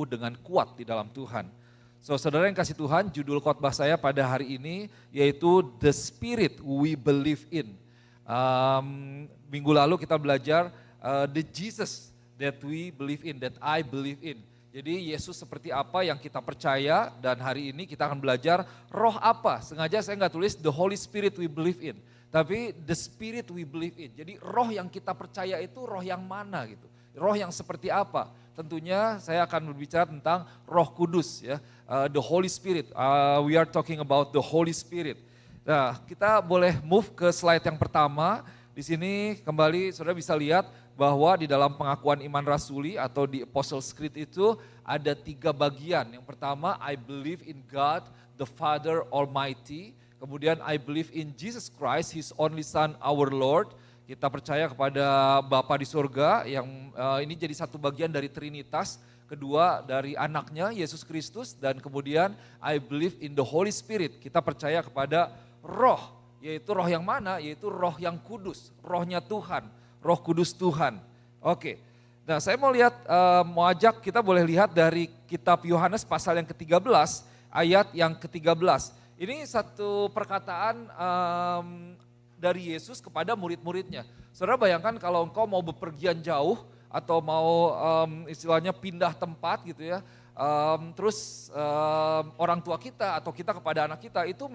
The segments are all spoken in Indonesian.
dengan kuat di dalam Tuhan. So, saudara yang kasih Tuhan, judul khotbah saya pada hari ini yaitu The Spirit We Believe In. Minggu lalu kita belajar The Jesus That We Believe In, That I Believe In. Jadi Yesus seperti apa yang kita percaya, dan hari ini kita akan belajar roh apa. Sengaja saya nggak tulis The Holy Spirit We Believe In, tapi The Spirit We Believe In. Jadi roh yang kita percaya itu roh yang mana gitu. Roh yang seperti apa? Tentunya saya akan berbicara tentang Roh Kudus ya, the Holy Spirit. We are talking about the Holy Spirit. Nah, kita boleh move ke slide yang pertama. Di sini kembali saudara bisa lihat bahwa di dalam pengakuan iman rasuli atau di Apostles' Creed itu ada 3 bagian. Yang pertama, I believe in God, the Father Almighty. Kemudian I believe in Jesus Christ, His only Son, our Lord. Kita percaya kepada Bapa di surga yang ini jadi satu bagian dari Trinitas, kedua dari anaknya Yesus Kristus, dan kemudian I believe in the Holy Spirit. Kita percaya kepada roh, yaitu roh yang mana? Yaitu roh yang kudus, rohnya Tuhan, roh kudus Tuhan. Oke, nah saya mau lihat, mau ajak kita boleh lihat dari kitab Yohanes pasal yang ke-13, ayat yang ke-13. Ini satu perkataan dari Yesus kepada murid-muridnya. Saudara bayangkan kalau engkau mau bepergian jauh atau mau istilahnya pindah tempat gitu ya, terus orang tua kita atau kita kepada anak kita itu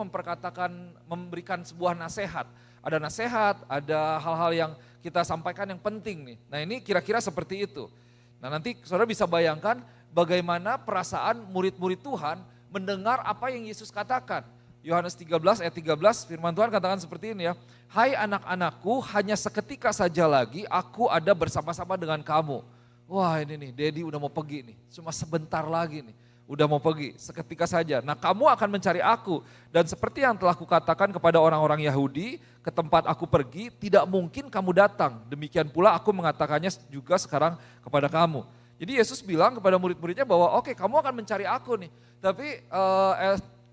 memberikan sebuah nasihat. Ada nasihat, ada hal-hal yang kita sampaikan yang penting nih. Nah ini kira-kira seperti itu. Nah nanti saudara bisa bayangkan bagaimana perasaan murid-murid Tuhan mendengar apa yang Yesus katakan. Yohanes 13 ayat 13 firman Tuhan katakan seperti ini ya. Hai anak-anakku, hanya seketika saja lagi aku ada bersama-sama dengan kamu. Wah ini nih, Daddy udah mau pergi nih, cuma sebentar lagi nih, udah mau pergi, seketika saja. Nah kamu akan mencari aku, dan seperti yang telah kukatakan kepada orang-orang Yahudi, ke tempat aku pergi tidak mungkin kamu datang. Demikian pula aku mengatakannya juga sekarang kepada kamu. Jadi Yesus bilang kepada murid-muridnya bahwa oke, kamu akan mencari aku nih, tapi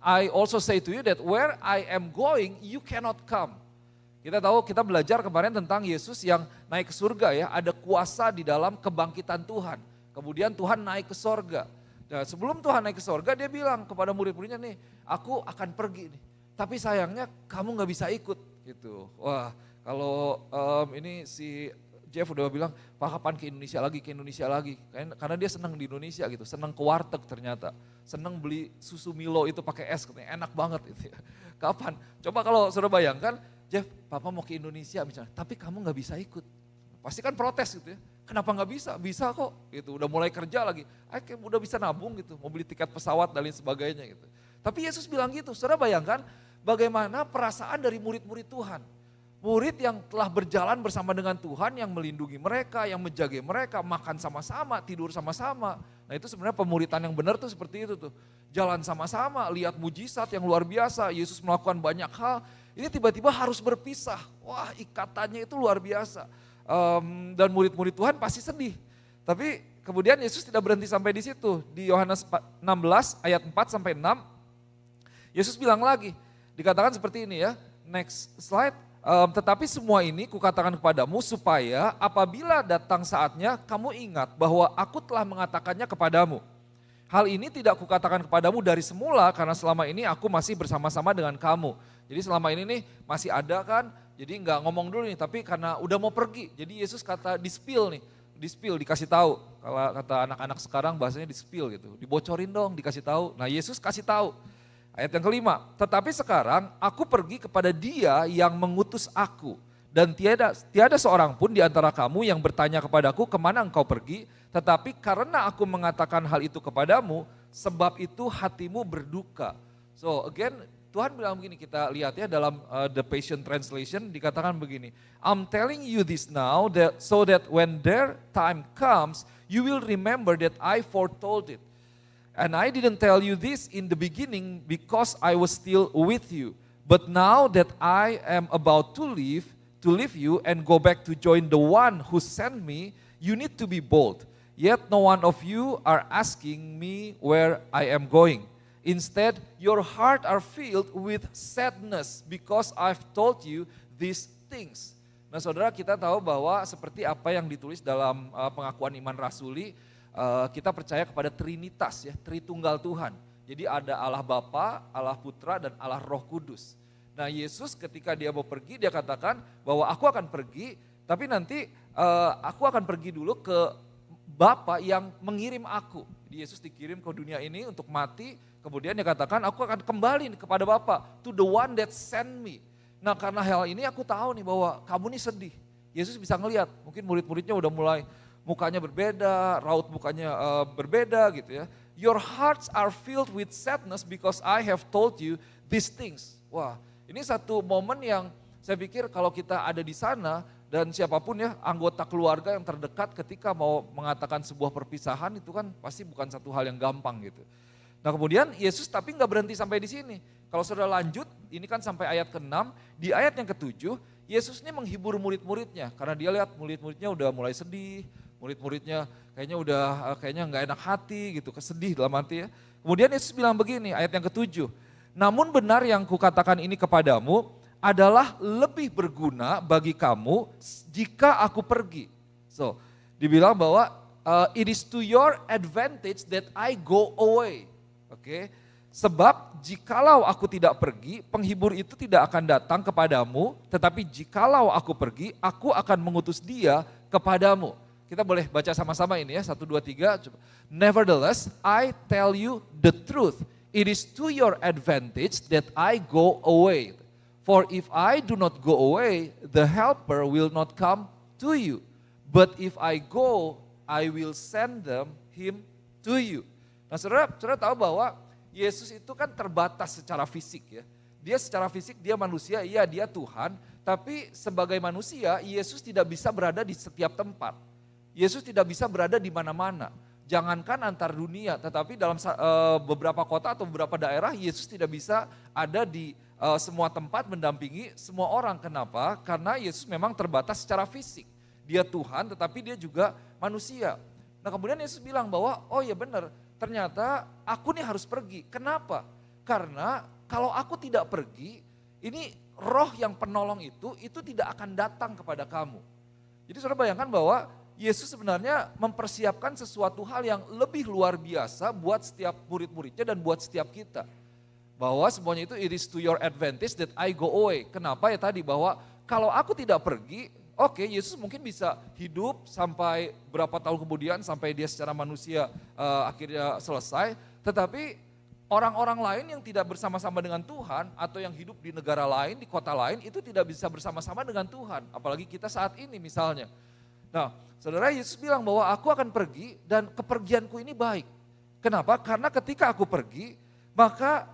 I also say to you that where I am going, you cannot come. Kita tahu, kita belajar kemarin tentang Yesus yang naik ke surga ya, ada kuasa di dalam kebangkitan Tuhan. Kemudian Tuhan naik ke sorga. Nah, sebelum Tuhan naik ke sorga, dia bilang kepada murid-muridnya nih, aku akan pergi nih, tapi sayangnya kamu gak bisa ikut gitu. Wah, kalau ini si Jeff udah bilang, Pak kapan ke Indonesia lagi. Karena dia senang di Indonesia gitu, senang ke warteg ternyata. Senang beli susu Milo itu pakai es, katanya enak banget gitu ya. Kapan? Coba kalau saudara bayangkan, Jeff, Papa mau ke Indonesia misalnya, tapi kamu gak bisa ikut. Pasti kan protes gitu ya, kenapa gak bisa? Bisa kok gitu, udah mulai kerja lagi. Udah bisa nabung gitu, mau beli tiket pesawat dan lain sebagainya gitu. Tapi Yesus bilang gitu, saudara bayangkan bagaimana perasaan dari murid-murid Tuhan. Murid yang telah berjalan bersama dengan Tuhan, yang melindungi mereka, yang menjaga mereka, makan sama-sama, tidur sama-sama. Nah itu sebenarnya pemuritan yang benar tuh seperti itu tuh. Jalan sama-sama, lihat mujizat yang luar biasa, Yesus melakukan banyak hal. Ini tiba-tiba harus berpisah, wah ikatannya itu luar biasa. Dan murid-murid Tuhan pasti sedih. Tapi kemudian Yesus tidak berhenti sampai di situ. Di Yohanes 16 ayat 4 sampai 6, Yesus bilang lagi, dikatakan seperti ini ya, next slide. Tetapi semua ini kukatakan kepadamu supaya apabila datang saatnya kamu ingat bahwa aku telah mengatakannya kepadamu. Hal ini tidak kukatakan kepadamu dari semula karena selama ini aku masih bersama-sama dengan kamu. Jadi selama ini nih masih ada kan, jadi nggak ngomong dulu nih, tapi karena udah mau pergi. Jadi Yesus kata di-spill nih, di-spill dikasih tahu. Kalau kata anak-anak sekarang bahasanya di-spill gitu, dibocorin dong, dikasih tahu. Nah Yesus kasih tahu. Ayat yang kelima, tetapi sekarang aku pergi kepada Dia yang mengutus aku. Dan tiada seorang pun di antara kamu yang bertanya kepadaku kemana engkau pergi. Tetapi karena aku mengatakan hal itu kepadamu, sebab itu hatimu berduka. So again, Tuhan bilang begini, kita lihat ya dalam The Passion Translation dikatakan begini. I'm telling you this now so that when their time comes, you will remember that I foretold it. And I didn't tell you this in the beginning because I was still with you. But now that I am about to leave you and go back to join the one who sent me, you need to be bold. Yet no one of you are asking me where I am going. Instead, your heart are filled with sadness because I've told you these things. Nah saudara, kita tahu bahwa seperti apa yang ditulis dalam pengakuan iman rasuli, kita percaya kepada Trinitas ya, Tritunggal Tuhan. Jadi ada Allah Bapa, Allah Putra, dan Allah Roh Kudus. Nah Yesus ketika dia mau pergi, dia katakan bahwa aku akan pergi, tapi nanti aku akan pergi dulu ke Bapa yang mengirim aku. Jadi Yesus dikirim ke dunia ini untuk mati, kemudian dia katakan aku akan kembali kepada Bapa, to the one that sent me. Nah karena hal ini aku tahu nih bahwa kamu nih sedih. Yesus bisa ngelihat, mungkin murid-muridnya udah mulai mukanya berbeda, raut mukanya berbeda gitu ya. Your hearts are filled with sadness because I have told you these things. Wah, ini satu momen yang saya pikir kalau kita ada di sana dan siapapun ya anggota keluarga yang terdekat ketika mau mengatakan sebuah perpisahan itu kan pasti bukan satu hal yang gampang gitu. Nah kemudian Yesus tapi nggak berhenti sampai di sini. Kalau sudah lanjut, ini kan sampai ayat ke-6, di ayat yang ke-7, Yesus ini menghibur murid-muridnya. Karena dia lihat murid-muridnya udah mulai sedih, murid-muridnya kayaknya nggak enak hati gitu, kesedih dalam hati ya. Kemudian Yesus bilang begini, ayat yang ke-7, namun benar yang kukatakan ini kepadamu adalah lebih berguna bagi kamu jika aku pergi. So, dibilang bahwa it is to your advantage that I go away. Oke. Sebab jikalau aku tidak pergi, penghibur itu tidak akan datang kepadamu, tetapi jikalau aku pergi, aku akan mengutus dia kepadamu. Kita boleh baca sama-sama ini ya, 1, 2, 3. Coba. Nevertheless, I tell you the truth. It is to your advantage that I go away. For if I do not go away, the helper will not come to you. But if I go, I will send him to you. Nah saudara tahu bahwa Yesus itu kan terbatas secara fisik ya. Dia secara fisik dia manusia, iya dia Tuhan. Tapi sebagai manusia Yesus tidak bisa berada di setiap tempat. Yesus tidak bisa berada di mana-mana. Jangankan antar dunia, tetapi dalam beberapa kota atau beberapa daerah Yesus tidak bisa ada di semua tempat mendampingi semua orang. Kenapa? Karena Yesus memang terbatas secara fisik. Dia Tuhan tetapi dia juga manusia. Nah kemudian Yesus bilang bahwa oh ya benar, ternyata aku nih harus pergi. Kenapa? Karena kalau aku tidak pergi, ini roh yang penolong itu tidak akan datang kepada kamu. Jadi saudara bayangkan bahwa Yesus sebenarnya mempersiapkan sesuatu hal yang lebih luar biasa buat setiap murid-muridnya dan buat setiap kita. Bahwa semuanya itu it is to your advantage that I go away. Kenapa ya tadi bahwa kalau aku tidak pergi, oke, Yesus mungkin bisa hidup sampai berapa tahun kemudian sampai dia secara manusia akhirnya selesai. Tetapi orang-orang lain yang tidak bersama-sama dengan Tuhan atau yang hidup di negara lain, di kota lain itu tidak bisa bersama-sama dengan Tuhan. Apalagi kita saat ini misalnya. Nah saudara Yesus bilang bahwa aku akan pergi dan kepergianku ini baik. Kenapa? Karena ketika aku pergi maka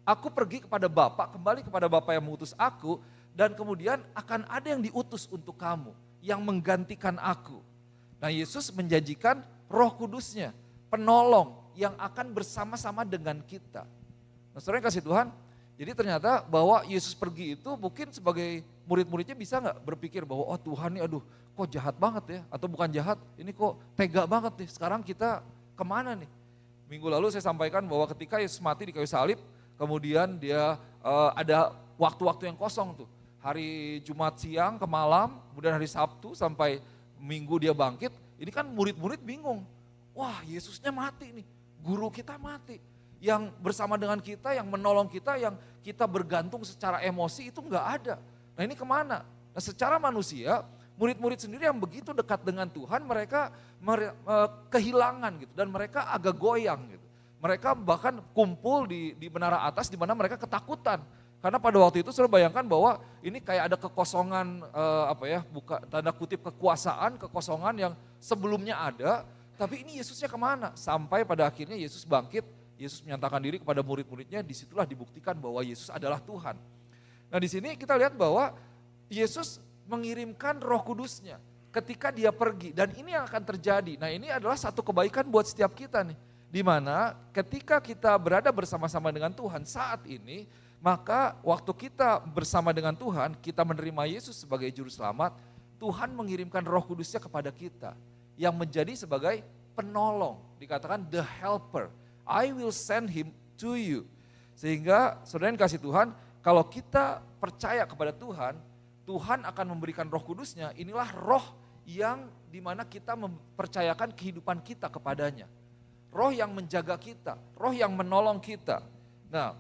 aku pergi kepada Bapa, kembali kepada Bapa yang mengutus aku. Dan kemudian akan ada yang diutus untuk kamu, yang menggantikan aku. Nah Yesus menjanjikan Roh Kudusnya, penolong yang akan bersama-sama dengan kita. Nah saudara yang kasih Tuhan, jadi ternyata bahwa Yesus pergi itu mungkin sebagai murid-muridnya bisa gak berpikir bahwa oh Tuhan nih aduh kok jahat banget ya, atau bukan jahat, ini kok tega banget nih, sekarang kita kemana nih. Minggu lalu saya sampaikan bahwa ketika Yesus mati di kayu salib, kemudian dia ada waktu-waktu yang kosong tuh. Hari Jumat siang ke malam, kemudian hari Sabtu sampai Minggu dia bangkit, ini kan murid-murid bingung. Wah Yesusnya mati nih, guru kita mati. Yang bersama dengan kita, yang menolong kita, yang kita bergantung secara emosi itu enggak ada. Nah ini kemana? Nah secara manusia, murid-murid sendiri yang begitu dekat dengan Tuhan, mereka kehilangan gitu. Dan mereka agak goyang gitu. Mereka bahkan kumpul di menara atas di mana mereka ketakutan. Karena pada waktu itu saudara bayangkan bahwa ini kayak ada kekosongan tanda kutip kekosongan yang sebelumnya ada, tapi ini Yesusnya kemana? Sampai pada akhirnya Yesus bangkit, Yesus menyatakan diri kepada murid-muridnya, disitulah dibuktikan bahwa Yesus adalah Tuhan. Nah di sini kita lihat bahwa Yesus mengirimkan Roh Kudusnya ketika dia pergi dan ini yang akan terjadi. Nah ini adalah satu kebaikan buat setiap kita nih, di mana ketika kita berada bersama-sama dengan Tuhan saat ini, maka waktu kita bersama dengan Tuhan, kita menerima Yesus sebagai juru selamat, Tuhan mengirimkan Roh Kudusnya kepada kita yang menjadi sebagai penolong. Dikatakan the helper, I will send him to you. Sehingga saudara yang kasih Tuhan, kalau kita percaya kepada Tuhan, Tuhan akan memberikan Roh Kudusnya, inilah roh yang dimana kita mempercayakan kehidupan kita kepadanya. Roh yang menjaga kita, roh yang menolong kita. Nah,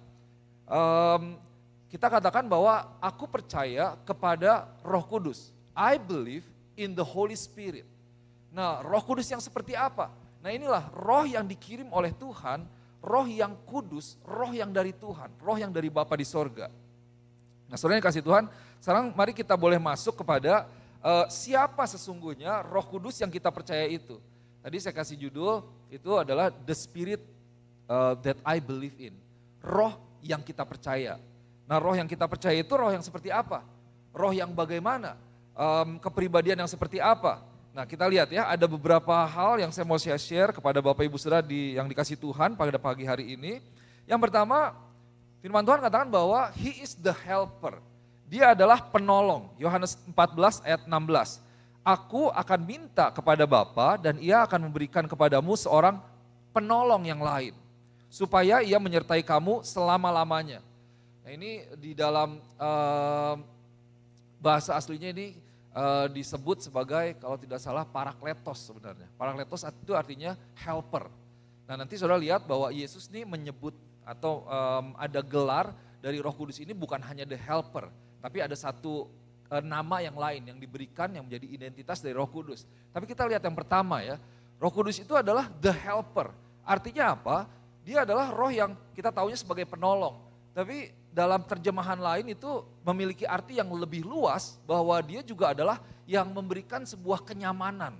kita katakan bahwa aku percaya kepada Roh Kudus. I believe in the Holy Spirit. Nah, Roh Kudus yang seperti apa? Nah, inilah roh yang dikirim oleh Tuhan, roh yang kudus, roh yang dari Tuhan, roh yang dari Bapa di sorga. Nah, saudara yang kasih Tuhan, sekarang mari kita boleh masuk kepada siapa sesungguhnya Roh Kudus yang kita percaya itu. Tadi saya kasih judul, itu adalah The Spirit that I believe in. Roh yang kita percaya. Nah, roh yang kita percaya itu roh yang seperti apa? Roh yang bagaimana? Kepribadian yang seperti apa? Nah, kita lihat ya, ada beberapa hal yang saya mau share kepada Bapak Ibu Saudara yang dikasih Tuhan pada pagi hari ini. Yang pertama, firman Tuhan katakan bahwa He is the helper. Dia adalah penolong. Yohanes 14 ayat 16. Aku akan minta kepada Bapa dan Ia akan memberikan kepadamu seorang penolong yang lain. Supaya Ia menyertai kamu selama-lamanya. Nah, ini di dalam bahasa aslinya ini disebut sebagai, kalau tidak salah, parakletos sebenarnya. Parakletos itu artinya helper. Nah, nanti saudara lihat bahwa Yesus ini menyebut atau ada gelar dari Roh Kudus ini bukan hanya the helper, tapi ada satu nama yang lain yang diberikan yang menjadi identitas dari Roh Kudus. Tapi kita lihat yang pertama ya, Roh Kudus itu adalah the helper. Artinya apa? Dia adalah roh yang kita taunya sebagai penolong. Tapi dalam terjemahan lain itu memiliki arti yang lebih luas bahwa dia juga adalah yang memberikan sebuah kenyamanan.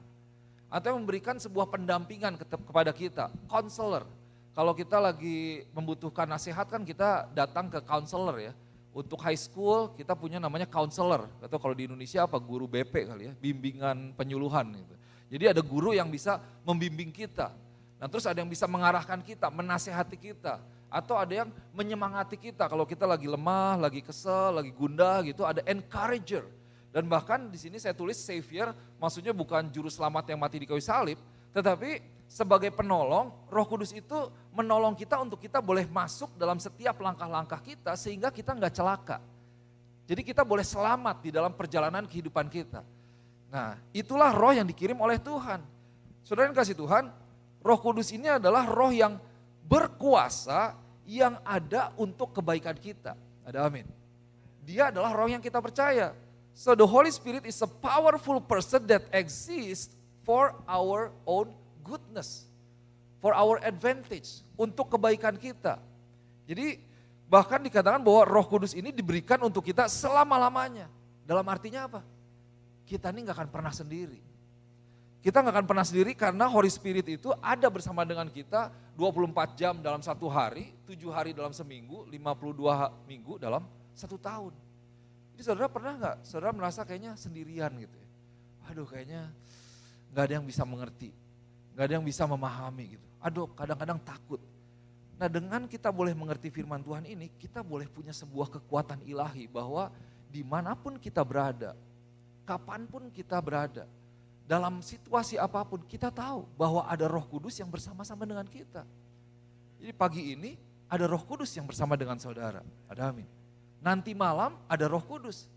Atau memberikan sebuah pendampingan kepada kita, counselor. Kalau kita lagi membutuhkan nasihat kan kita datang ke counselor ya. Untuk high school kita punya namanya counselor, atau kalau di Indonesia apa, guru BP kali ya, bimbingan penyuluhan gitu. Jadi ada guru yang bisa membimbing kita. Nah, terus ada yang bisa mengarahkan kita, menasehati kita, atau ada yang menyemangati kita kalau kita lagi lemah, lagi kesel, lagi gundah gitu, ada encourager. Dan bahkan di sini saya tulis savior, maksudnya bukan juru selamat yang mati di kayu salib, tetapi sebagai penolong, Roh Kudus itu menolong kita untuk kita boleh masuk dalam setiap langkah-langkah kita sehingga kita nggak celaka. Jadi kita boleh selamat di dalam perjalanan kehidupan kita. Nah, itulah roh yang dikirim oleh Tuhan. Saudara yang kasih Tuhan, Roh Kudus ini adalah roh yang berkuasa yang ada untuk kebaikan kita. Ada amin. Dia adalah roh yang kita percaya. So the Holy Spirit is a powerful person that exists for our own goodness, for our advantage, untuk kebaikan kita. Jadi bahkan dikatakan bahwa Roh Kudus ini diberikan untuk kita selama-lamanya. Dalam artinya apa? Kita ini gak akan pernah sendiri. Kita gak akan pernah sendiri karena Holy Spirit itu ada bersama dengan kita 24 jam dalam satu hari, 7 hari dalam seminggu, 52 minggu dalam satu tahun. Jadi saudara pernah gak, saudara merasa kayaknya sendirian gitu ya. Aduh kayaknya gak ada yang bisa mengerti. Gak ada yang bisa memahami gitu. Aduh kadang-kadang takut. Nah dengan kita boleh mengerti firman Tuhan ini, kita boleh punya sebuah kekuatan ilahi bahwa dimanapun kita berada, kapanpun kita berada, dalam situasi apapun kita tahu bahwa ada Roh Kudus yang bersama-sama dengan kita. Jadi pagi ini ada Roh Kudus yang bersama dengan saudara, ada amin. Nanti malam ada Roh Kudus,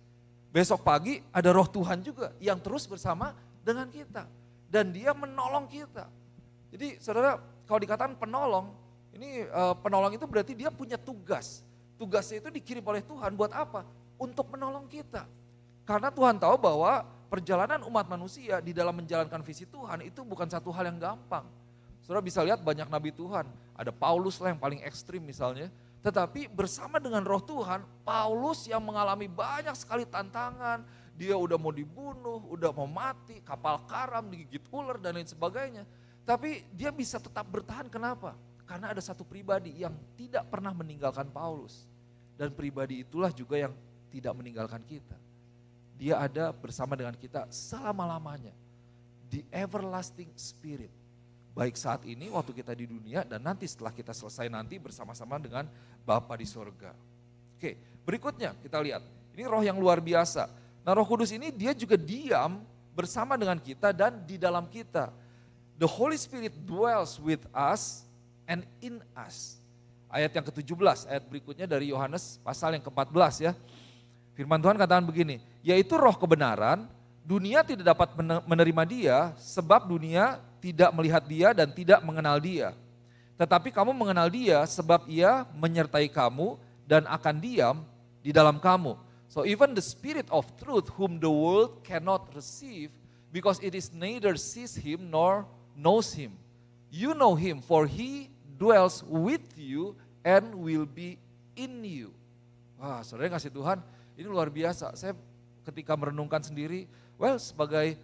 besok pagi ada Roh Tuhan juga yang terus bersama dengan kita. Dan dia menolong kita. Jadi saudara kalau dikatakan penolong, ini penolong itu berarti dia punya tugas. Tugasnya itu dikirim oleh Tuhan buat apa? Untuk menolong kita. Karena Tuhan tahu bahwa perjalanan umat manusia di dalam menjalankan visi Tuhan itu bukan satu hal yang gampang. Saudara bisa lihat banyak nabi Tuhan, ada Paulus lah yang paling ekstrim misalnya. Tetapi bersama dengan roh Tuhan, Paulus yang mengalami banyak sekali tantangan, dia udah mau dibunuh, udah mau mati, kapal karam, digigit ular dan lain sebagainya. Tapi dia bisa tetap bertahan, kenapa? Karena ada satu pribadi yang tidak pernah meninggalkan Paulus. Dan pribadi itulah juga yang tidak meninggalkan kita. Dia ada bersama dengan kita selama-lamanya. The everlasting spirit. Baik saat ini waktu kita di dunia dan nanti setelah kita selesai nanti bersama-sama dengan Bapa di sorga. Oke, berikutnya kita lihat. Ini roh yang luar biasa. Nah Roh Kudus ini dia juga diam bersama dengan kita dan di dalam kita. The Holy Spirit dwells with us and in us. Ayat yang ke-17, ayat berikutnya dari Yohanes pasal yang ke-14 ya. Firman Tuhan katakan begini, yaitu roh kebenaran, Dunia tidak dapat menerima dia sebab dunia tidak melihat dia dan tidak mengenal dia. Tetapi kamu mengenal dia sebab ia menyertai kamu dan akan diam di dalam kamu. So even the spirit of truth whom the world cannot receive because it is neither sees him nor knows him. You know him for he dwells with you and will be in you. Wah, saudara kasih Tuhan, ini luar biasa. Saya ketika merenungkan sendiri, sebagai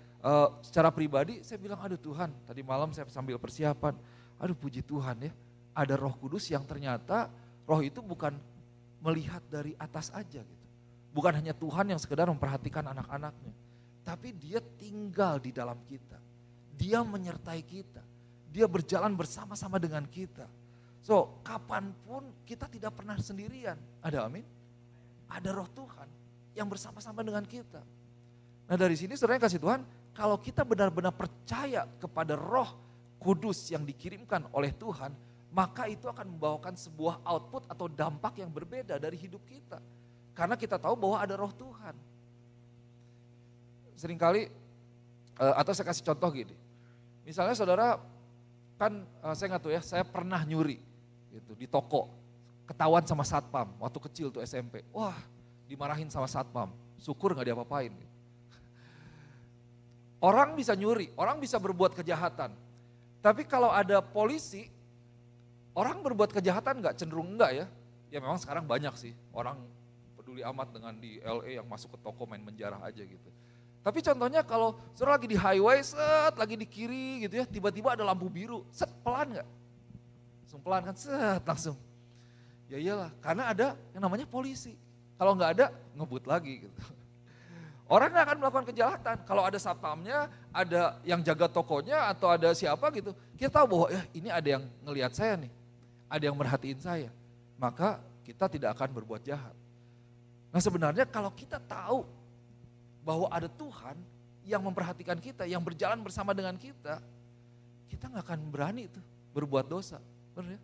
secara pribadi saya bilang, aduh Tuhan, tadi malam saya sambil persiapan, aduh puji Tuhan ya, ada Roh Kudus yang ternyata Roh itu bukan melihat dari atas aja gitu. Bukan hanya Tuhan yang sekedar memperhatikan anak-anaknya, tapi dia tinggal di dalam kita. Dia menyertai kita, dia berjalan bersama-sama dengan kita. So, kapanpun kita tidak pernah sendirian, ada amin? Ada Roh Tuhan yang bersama-sama dengan kita. Nah dari sini saudara kasih Tuhan, kalau kita benar-benar percaya kepada Roh Kudus yang dikirimkan oleh Tuhan, maka itu akan membawakan sebuah output atau dampak yang berbeda dari hidup kita. Karena kita tahu bahwa ada Roh Tuhan. Seringkali, atau saya kasih contoh gini, misalnya saudara, kan saya nggak tahu ya, saya pernah nyuri gitu, di toko, ketahuan sama satpam, waktu kecil tuh SMP, wah dimarahin sama satpam, syukur gak diapa-apain. Orang bisa nyuri, orang bisa berbuat kejahatan. Tapi kalau ada polisi, orang berbuat kejahatan gak? Cenderung enggak ya. Ya memang sekarang banyak sih, orang peduli amat dengan di LA yang masuk ke toko main menjarah aja gitu. Tapi contohnya kalau saudara lagi di highway, lagi di kiri gitu ya, tiba-tiba ada lampu biru, pelan gak? Langsung pelan kan, langsung. Ya iyalah, karena ada yang namanya polisi. Kalau nggak ada, ngebut lagi gitu. Orang nggak akan melakukan kejahatan. Kalau ada satpamnya, ada yang jaga tokonya atau ada siapa gitu, kita tahu bahwa ini ada yang ngelihat saya nih, ada yang merhatiin saya. Maka kita tidak akan berbuat jahat. Nah sebenarnya kalau kita tahu bahwa ada Tuhan yang memperhatikan kita, yang berjalan bersama dengan kita nggak akan berani tuh berbuat dosa. Benar ya?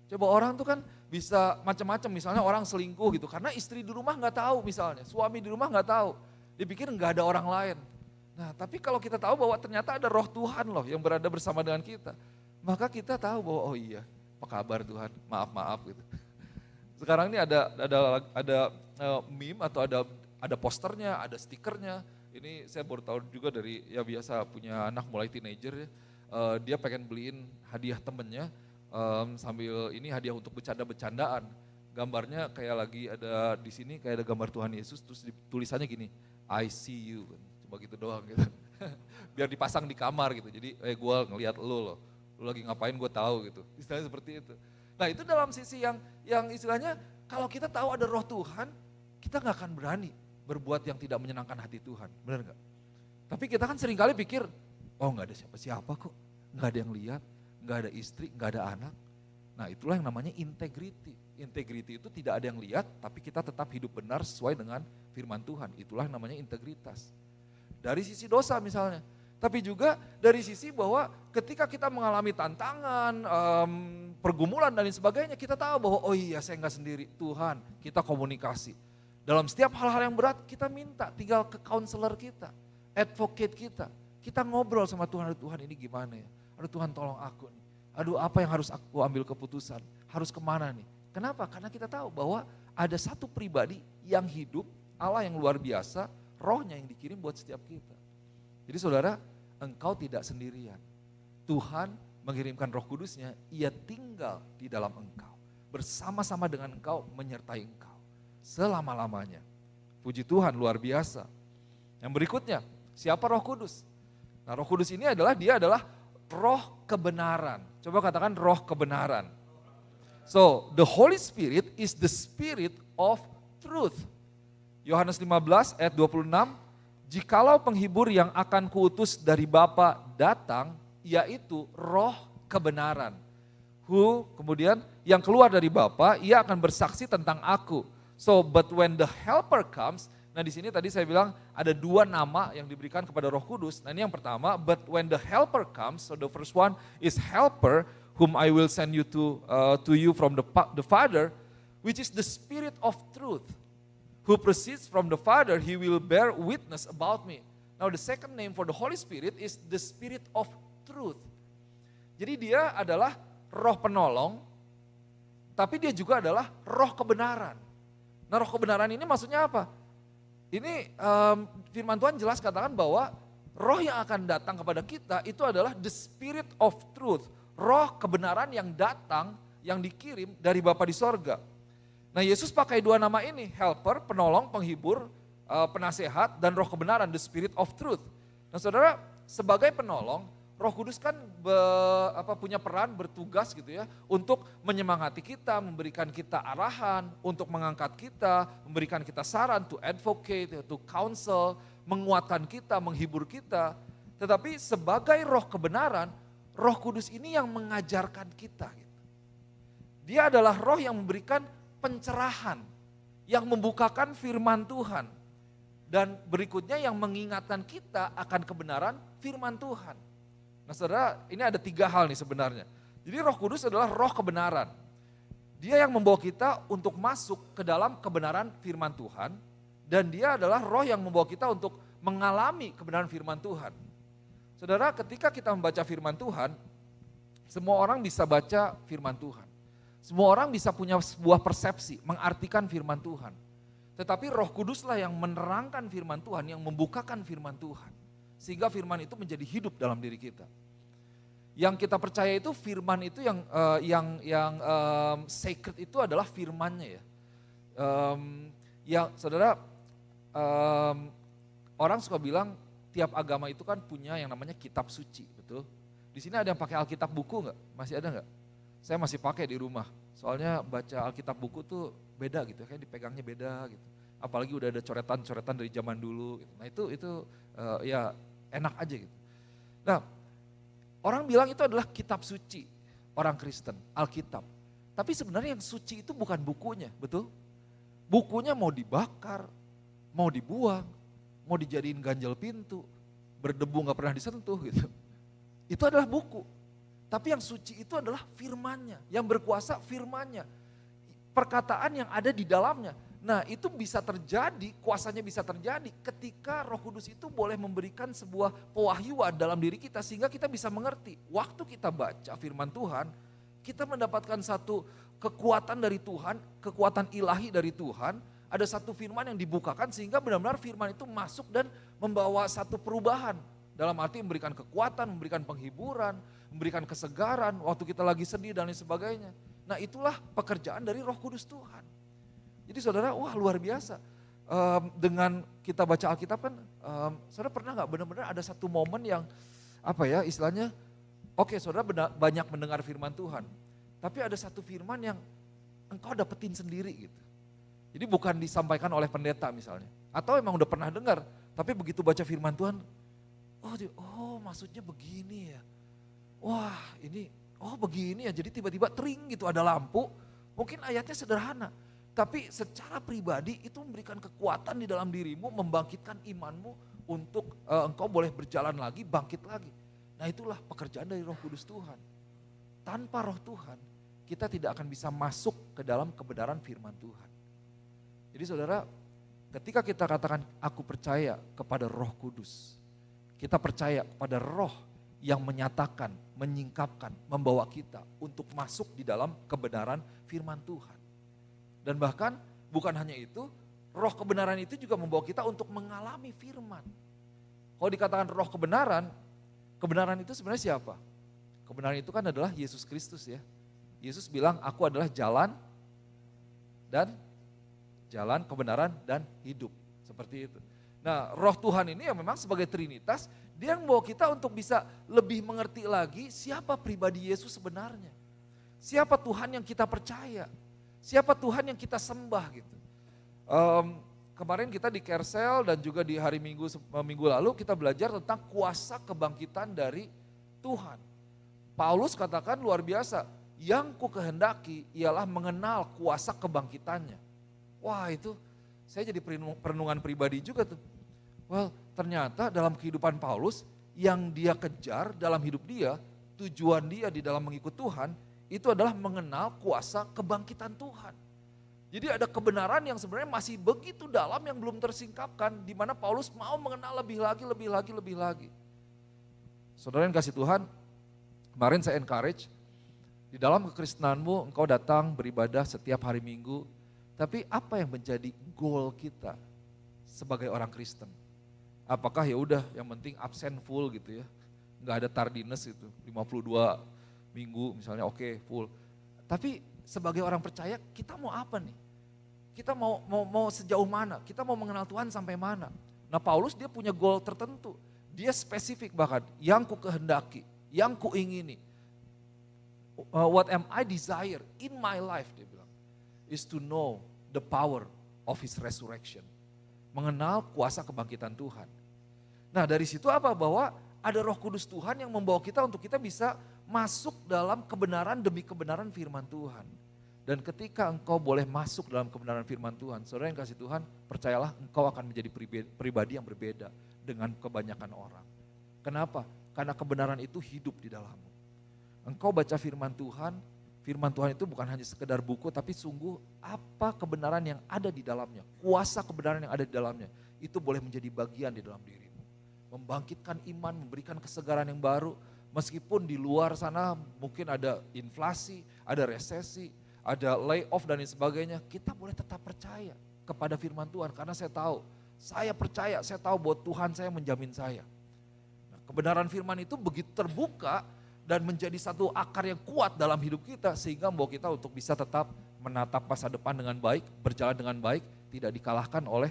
Coba orang tuh kan bisa macam-macam, misalnya orang selingkuh gitu, karena istri di rumah nggak tahu misalnya, suami di rumah nggak tahu, dipikir nggak ada orang lain. Nah tapi kalau kita tahu bahwa ternyata ada Roh Tuhan loh yang berada bersama dengan kita, maka kita tahu bahwa oh iya, apa kabar Tuhan, maaf gitu. Sekarang ini ada meme atau ada posternya, ada stikernya. Ini saya baru tahu juga dari ya biasa punya anak mulai teenager ya, dia pengen beliin hadiah temennya. Sambil ini hadiah untuk bercanda-bercandaan. Gambarnya kayak lagi ada di sini kayak ada gambar Tuhan Yesus, terus tulisannya gini, I see you, cuma gitu doang gitu. Biar dipasang di kamar gitu, jadi gue ngelihat lo lagi ngapain gue tahu gitu, istilahnya seperti itu. Nah itu dalam sisi yang istilahnya kalau kita tahu ada Roh Tuhan, kita gak akan berani berbuat yang tidak menyenangkan hati Tuhan, benar gak? Tapi kita kan seringkali pikir, oh gak ada siapa-siapa kok, gak ada yang lihat. Gak ada istri, gak ada anak. Nah itulah yang namanya integrity. Integrity itu tidak ada yang lihat, tapi kita tetap hidup benar sesuai dengan firman Tuhan. Itulah yang namanya integritas. Dari sisi dosa misalnya. Tapi juga dari sisi bahwa ketika kita mengalami tantangan, pergumulan dan lain sebagainya, kita tahu bahwa oh iya saya gak sendiri, Tuhan kita komunikasi. Dalam setiap hal-hal yang berat kita minta, tinggal ke counselor kita, advocate kita. Kita ngobrol sama Tuhan, Tuhan ini gimana ya? Aduh Tuhan tolong aku nih, aduh apa yang harus aku ambil keputusan, harus kemana nih. Kenapa? Karena kita tahu bahwa ada satu pribadi yang hidup, Allah yang luar biasa, Rohnya yang dikirim buat setiap kita. Jadi saudara, engkau tidak sendirian. Tuhan mengirimkan Roh Kudusnya, ia tinggal di dalam engkau. Bersama-sama dengan engkau, menyertai engkau. Selama-lamanya. Puji Tuhan luar biasa. Yang berikutnya, siapa Roh Kudus? Nah Roh Kudus ini dia adalah Roh kebenaran. Coba katakan roh kebenaran. So, the Holy Spirit is the spirit of truth. Yohanes 15 ayat 26, jikalau penghibur yang akan kuutus dari Bapa datang, yaitu roh kebenaran. Kemudian yang keluar dari Bapa, ia akan bersaksi tentang aku. So, but when the helper comes, nah di sini tadi saya bilang ada dua nama yang diberikan kepada Roh Kudus. Nah ini yang pertama, but when the helper comes, so the first one is helper whom I will send you to you from the Father, which is the Spirit of truth, who proceeds from the Father, he will bear witness about me. Now the second name for the Holy Spirit is the Spirit of Truth. Jadi dia adalah roh penolong, tapi dia juga adalah roh kebenaran. Nah roh kebenaran ini maksudnya apa? Ini firman Tuhan jelas katakan bahwa roh yang akan datang kepada kita itu adalah the Spirit of Truth. Roh kebenaran yang datang, yang dikirim dari Bapa di sorga. Nah Yesus pakai dua nama ini, helper, penolong, penghibur, penasehat, dan roh kebenaran, the Spirit of Truth. Nah saudara, sebagai penolong, Roh Kudus kan punya peran, bertugas gitu ya, untuk menyemangati kita, memberikan kita arahan, untuk mengangkat kita, memberikan kita saran, to advocate, to counsel, menguatkan kita, menghibur kita. Tetapi sebagai roh kebenaran, Roh Kudus ini yang mengajarkan kita. Gitu. Dia adalah roh yang memberikan pencerahan, yang membukakan firman Tuhan. Dan berikutnya yang mengingatkan kita akan kebenaran firman Tuhan. Nah saudara, ini ada tiga hal nih sebenarnya. Jadi Roh Kudus adalah roh kebenaran. Dia yang membawa kita untuk masuk ke dalam kebenaran firman Tuhan. Dan dia adalah roh yang membawa kita untuk mengalami kebenaran firman Tuhan. Saudara, ketika kita membaca firman Tuhan, semua orang bisa baca firman Tuhan. Semua orang bisa punya sebuah persepsi, mengartikan firman Tuhan. Tetapi Roh Kuduslah yang menerangkan firman Tuhan, yang membukakan firman Tuhan. Sehingga firman itu menjadi hidup dalam diri kita. Yang kita percaya itu firman itu yang sacred itu adalah firmannya ya. Yang saudara, orang suka bilang tiap agama itu kan punya yang namanya kitab suci, betul? Di sini ada yang pakai Alkitab buku nggak? Masih ada nggak? Saya masih pakai di rumah. Soalnya baca Alkitab buku tuh beda gitu, kayak dipegangnya beda gitu. Apalagi udah ada coretan-coretan dari zaman dulu. Gitu. Nah itu ya enak aja gitu. Nah orang bilang itu adalah kitab suci orang Kristen, Alkitab. Tapi sebenarnya yang suci itu bukan bukunya, betul? Bukunya mau dibakar, mau dibuang, mau dijadiin ganjel pintu, berdebu gak pernah disentuh gitu. Itu adalah buku. Tapi yang suci itu adalah firmannya, yang berkuasa firmannya. Perkataan yang ada di dalamnya. Nah itu bisa terjadi, kuasanya bisa terjadi ketika Roh Kudus itu boleh memberikan sebuah pewahyuan dalam diri kita sehingga kita bisa mengerti. Waktu kita baca firman Tuhan, kita mendapatkan satu kekuatan dari Tuhan, kekuatan ilahi dari Tuhan. Ada satu firman yang dibukakan sehingga benar-benar firman itu masuk dan membawa satu perubahan. Dalam arti memberikan kekuatan, memberikan penghiburan, memberikan kesegaran waktu kita lagi sedih dan lain sebagainya. Nah itulah pekerjaan dari Roh Kudus Tuhan. Jadi saudara, wah luar biasa. Dengan kita baca Alkitab kan, saudara pernah gak benar-benar ada satu momen yang istilahnya, oke saudara banyak mendengar firman Tuhan. Tapi ada satu firman yang engkau dapetin sendiri gitu. Jadi bukan disampaikan oleh pendeta misalnya. Atau emang udah pernah dengar, tapi begitu baca firman Tuhan, maksudnya begini ya. Wah ini, begini ya, jadi tiba-tiba tering gitu ada lampu, mungkin ayatnya sederhana. Tapi secara pribadi itu memberikan kekuatan di dalam dirimu, membangkitkan imanmu untuk engkau boleh berjalan lagi, bangkit lagi. Nah itulah pekerjaan dari Roh Kudus Tuhan. Tanpa Roh Tuhan, kita tidak akan bisa masuk ke dalam kebenaran firman Tuhan. Jadi saudara, ketika kita katakan aku percaya kepada Roh Kudus, kita percaya kepada Roh yang menyatakan, menyingkapkan, membawa kita untuk masuk di dalam kebenaran firman Tuhan. Dan bahkan bukan hanya itu, roh kebenaran itu juga membawa kita untuk mengalami firman. Kalau dikatakan roh kebenaran itu sebenarnya siapa? Kebenaran itu kan adalah Yesus Kristus ya. Yesus bilang aku adalah jalan, kebenaran dan hidup. Seperti itu. Nah roh Tuhan ini yang memang sebagai Trinitas, dia yang membawa kita untuk bisa lebih mengerti lagi siapa pribadi Yesus sebenarnya. Siapa Tuhan yang kita percaya. Siapa Tuhan yang kita sembah gitu. Kemarin kita di Kersel dan juga di hari minggu lalu kita belajar tentang kuasa kebangkitan dari Tuhan. Paulus katakan luar biasa, yang ku kehendaki ialah mengenal kuasa kebangkitannya. Wah itu saya jadi perenungan pribadi juga tuh. Well ternyata dalam kehidupan Paulus yang dia kejar dalam hidup dia, tujuan dia di dalam mengikut Tuhan, itu adalah mengenal kuasa kebangkitan Tuhan. Jadi ada kebenaran yang sebenarnya masih begitu dalam yang belum tersingkapkan, di mana Paulus mau mengenal lebih lagi. Saudara yang kasih Tuhan, kemarin saya encourage, di dalam kekristenanmu engkau datang beribadah setiap hari Minggu, tapi apa yang menjadi goal kita sebagai orang Kristen? Apakah ya udah yang penting absen full gitu ya, nggak ada tardiness gitu, 52 minggu misalnya oke, full. Tapi sebagai orang percaya kita mau apa nih? Kita mau sejauh mana? Kita mau mengenal Tuhan sampai mana? Nah Paulus dia punya goal tertentu, dia spesifik bahkan, yang ku kehendaki, yang ku ingini. What am I desire in my life, dia bilang, is to know the power of his resurrection. Mengenal kuasa kebangkitan Tuhan. Nah dari situ apa? Bahwa ada Roh Kudus Tuhan yang membawa kita untuk kita bisa masuk dalam kebenaran demi kebenaran firman Tuhan. Dan ketika engkau boleh masuk dalam kebenaran firman Tuhan, saudara yang kasih Tuhan, percayalah engkau akan menjadi pribadi yang berbeda dengan kebanyakan orang. Kenapa? Karena kebenaran itu hidup di dalammu. Engkau baca firman Tuhan itu bukan hanya sekedar buku, tapi sungguh apa kebenaran yang ada di dalamnya, kuasa kebenaran yang ada di dalamnya, itu boleh menjadi bagian di dalam dirimu. Membangkitkan iman, memberikan kesegaran yang baru, meskipun di luar sana mungkin ada inflasi, ada resesi, ada layoff dan lain sebagainya, kita boleh tetap percaya kepada firman Tuhan, karena saya tahu bahwa Tuhan saya menjamin saya. Nah, kebenaran firman itu begitu terbuka, dan menjadi satu akar yang kuat dalam hidup kita sehingga membawa kita untuk bisa tetap menatap masa depan dengan baik, berjalan dengan baik, tidak dikalahkan oleh